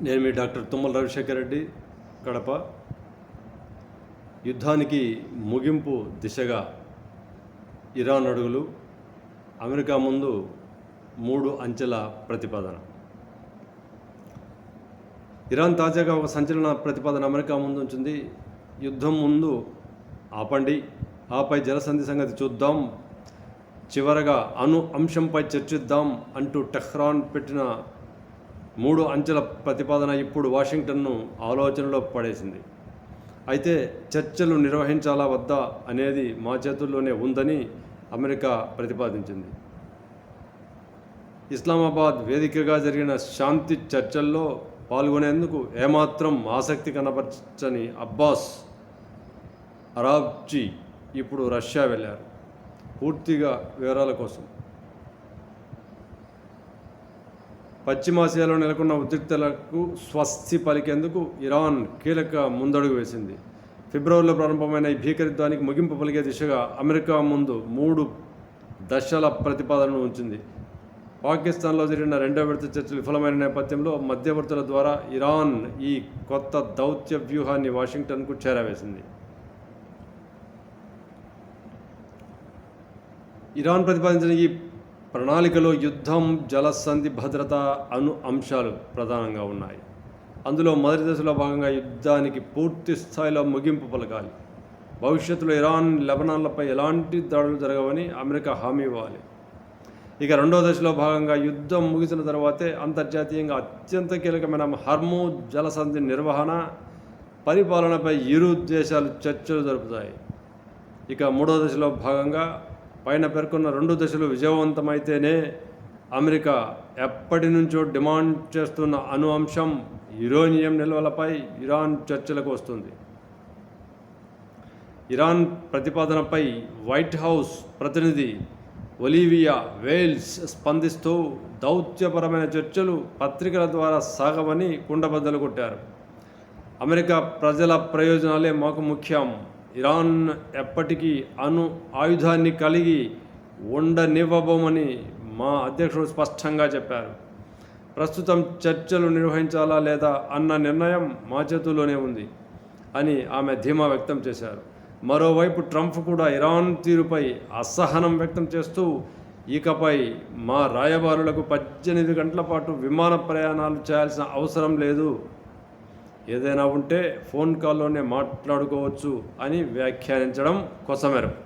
నేను మీ డాక్టర్ తుమ్మల రవిశేఖర్ రెడ్డి, కడప. యుద్ధానికి ముగింపు దిశగా ఇరాన్ అడుగులు, అమెరికా ముందు 3 అంచెల ప్రతిపాదన. ఇరాన్ తాజాగా ఒక సంచలన ప్రతిపాదన అమెరికా ముందు ఉంచింది. యుద్ధం ముందు ఆపండి, ఆపై జలసంధి సంగతి చూద్దాం, చివరగా అంశంపై చర్చిద్దాం అంటూ టెహ్రాన్ పెట్టిన 3 అంచెల ప్రతిపాదన ఇప్పుడు వాషింగ్టన్ను ఆలోచనలో పడేసింది. అయితే చర్చలు నిర్వహించాలా వద్దా అనేది మా చేతుల్లోనే ఉందని అమెరికా ప్రతిపాదించింది. ఇస్లామాబాద్ వేదికగా జరిగిన శాంతి చర్చల్లో పాల్గొనేందుకు ఏమాత్రం ఆసక్తి కనబరచని అబ్బాస్ అరాగ్చి ఇప్పుడు రష్యా వెళ్ళారు. పూర్తిగా వివరాల కోసం. పశ్చిమాసియాలో నెలకొన్న ఉద్రిక్తలకు స్వస్తి పలికేందుకు ఇరాన్ కీలక ముందడుగు వేసింది. ఫిబ్రవరిలో ప్రారంభమైన ఈ భీకరయుద్ధానికి ముగింపు పలికే దిశగా అమెరికా ముందు 3 దశల ప్రతిపాదనను ఉంచింది. పాకిస్తాన్లో జరిగిన 2వ విడత చర్చలు విఫలమైన నేపథ్యంలో మధ్యవర్తుల ద్వారా ఇరాన్ ఈ కొత్త దౌత్య వ్యూహాన్ని వాషింగ్టన్కు చేరవేసింది. ఇరాన్ ప్రతిపాదించిన ఈ ప్రణాళికలో యుద్ధం, జలసంధి, భద్రత అంశాలు ప్రధానంగా ఉన్నాయి. అందులో మొదటి దశలో భాగంగా యుద్ధానికి పూర్తి స్థాయిలో ముగింపు పలకాలి. భవిష్యత్తులో ఇరాన్, లెబనాన్లపై ఎలాంటి దాడులు జరగవని అమెరికా హామీ ఇవ్వాలి. ఇక 2వ దశలో భాగంగా యుద్ధం ముగిసిన తర్వాతే అంతర్జాతీయంగా అత్యంత కీలకమైన హర్మూజ్ జలసంధి నిర్వహణ, పరిపాలనపై ఇరు దేశాలు చర్చలు జరుపుతాయి. ఇక 3వ దశలో భాగంగా పైన పేర్కొన్న 2 దశలు విజయవంతమైతేనే అమెరికా ఎప్పటి నుంచో డిమాండ్ చేస్తున్న అంశం యురేనియం నిల్వలపై ఇరాన్ చర్చలకు వస్తుంది. ఇరాన్ ప్రతిపాదనపై వైట్ హౌస్ ప్రతినిధి ఒలివియా వేల్స్ స్పందిస్తూ దౌత్యపరమైన చర్చలు పత్రికల ద్వారా సాగవని కుండబద్దలు కొట్టారు. అమెరికా ప్రజల ప్రయోజనాలే మాకు ముఖ్యం, ఇరాన్ ఎప్పటికీ ఆయుధాన్ని కలిగి ఉండనివ్వబోమని మా అధ్యక్షుడు స్పష్టంగా చెప్పారు. ప్రస్తుతం చర్చలు నిర్వహించాలా లేదా అన్న నిర్ణయం మా చేతుల్లోనే ఉంది అని ఆమె ధీమా వ్యక్తం చేశారు. మరోవైపు ట్రంప్ కూడా ఇరాన్ తీరుపై అసహనం వ్యక్తం చేస్తూ ఇకపై మా రాయబారులకు 18 గంటల పాటు విమాన ప్రయాణాలు చేయాల్సిన అవసరం లేదు, ఏదైనా ఉంటే ఫోన్ కాల్లోనే మాట్లాడుకోవచ్చు అని వ్యాఖ్యానించడం కొసమెరుపు.